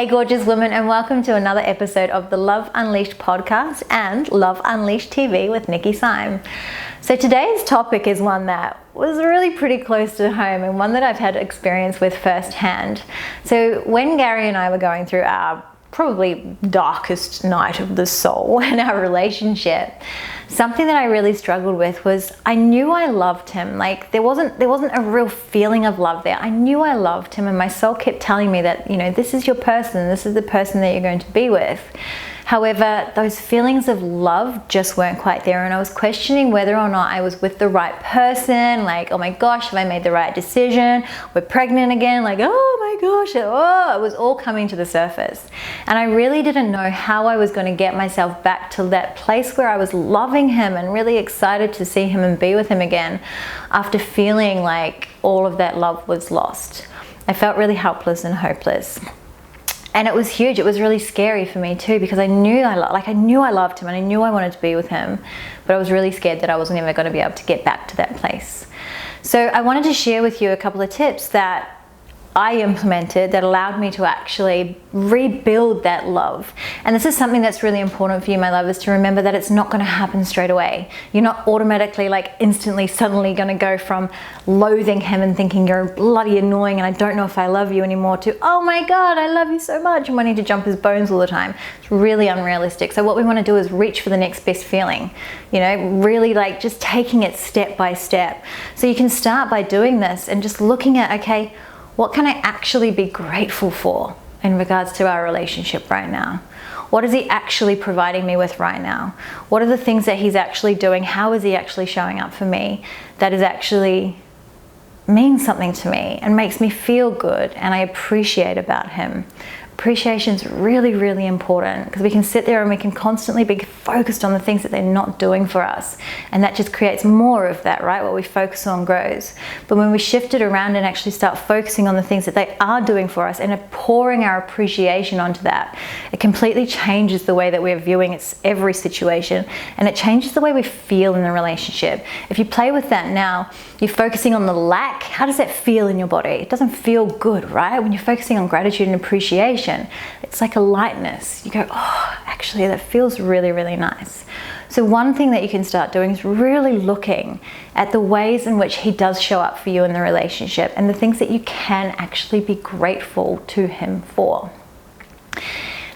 Hey gorgeous women, and welcome to another episode of the Love Unleashed podcast and Love Unleashed TV with Nikki Syme. So today's topic is one that was really pretty close to home and one that I've had experience with firsthand. So when Gary and I were going through our probably darkest night of the soul in our relationship, something that I really struggled with was I knew I loved him. Like there wasn't a real feeling of love there. I knew I loved him, and my soul kept telling me that, you know, this is your person, this is the person that you're going to be with. However, those feelings of love just weren't quite there, and I was questioning whether or not I was with the right person. Like, oh my gosh, have I made the right decision? We're pregnant again. Like, oh my gosh, it was all coming to the surface. And I really didn't know how I was going to get myself back to that place where I was loving him and really excited to see him and be with him again after feeling like all of that love was lost. I felt really helpless and hopeless. And it was huge. It was really scary for me too, because I knew I loved him and I knew I wanted to be with him, but I was really scared that I was never going to be able to get back to that place. So I wanted to share with you a couple of tips that I implemented that allowed me to actually rebuild that love. And this is something that's really important for you, my lovers, to remember that it's not going to happen straight away. You're not automatically, like instantly, suddenly going to go from loathing him and thinking you're bloody annoying and I don't know if I love you anymore to, oh my God, I love you so much, and wanting to jump his bones all the time. It's really unrealistic. So what we want to do is reach for the next best feeling, you know, really like just taking it step by step. So you can start by doing this and just looking at, okay, what can I actually be grateful for in regards to our relationship right now? What is he actually providing me with right now? What are the things that he's actually doing? How is he actually showing up for me that is actually means something to me and makes me feel good and I appreciate about him? Appreciation is really, really important, because we can sit there and we can constantly be focused on the things that they're not doing for us. And that just creates more of that, right? What we focus on grows. But when we shift it around and actually start focusing on the things that they are doing for us and are pouring our appreciation onto that, it completely changes the way that we're viewing every situation, and it changes the way we feel in the relationship. If you play with that now, you're focusing on the lack. How does that feel in your body? It doesn't feel good, right? When you're focusing on gratitude and appreciation, it's like a lightness. You go, oh, actually that feels really, really nice. So one thing that you can start doing is really looking at the ways in which he does show up for you in the relationship and the things that you can actually be grateful to him for.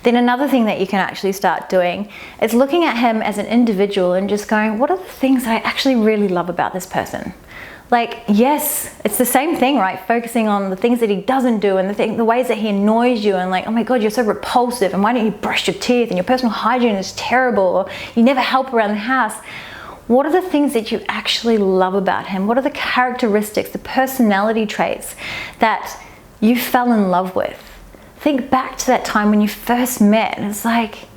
Then another thing that you can actually start doing is looking at him as an individual and just going, what are the things that I actually really love about this person? Like, yes, it's the same thing, right? Focusing on the things that he doesn't do and the ways that he annoys you, and like, oh my God, you're so repulsive, and why don't you brush your teeth, and your personal hygiene is terrible, or you never help around the house. What are the things that you actually love about him? What are the characteristics, the personality traits that you fell in love with? Think back to that time when you first met, and it's like,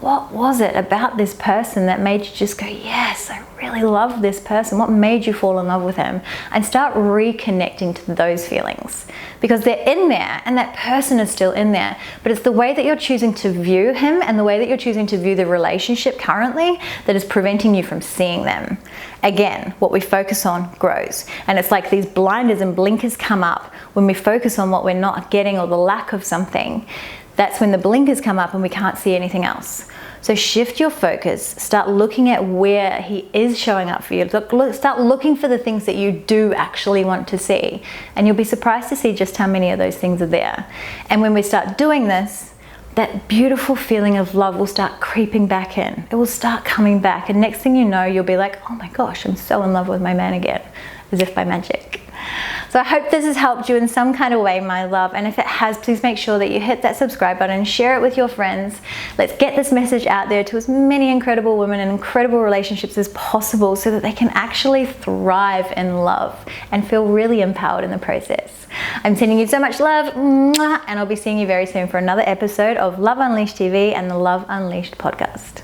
what was it about this person that made you just go, yes, I really love this person? What made you fall in love with him? And start reconnecting to those feelings, because they're in there and that person is still in there. But it's the way that you're choosing to view him and the way that you're choosing to view the relationship currently that is preventing you from seeing them. Again, what we focus on grows. And it's like these blinders and blinkers come up when we focus on what we're not getting or the lack of something. That's when the blinkers come up and we can't see anything else. So shift your focus, start looking at where he is showing up for you. Start looking for the things that you do actually want to see. And you'll be surprised to see just how many of those things are there. And when we start doing this, that beautiful feeling of love will start creeping back in. It will start coming back. And next thing you know, you'll be like, oh my gosh, I'm so in love with my man again, as if by magic. So I hope this has helped you in some kind of way, my love. And if it has, please make sure that you hit that subscribe button and share it with your friends. Let's get this message out there to as many incredible women and incredible relationships as possible, so that they can actually thrive in love and feel really empowered in the process. I'm sending you so much love, and I'll be seeing you very soon for another episode of Love Unleashed TV and the Love Unleashed podcast.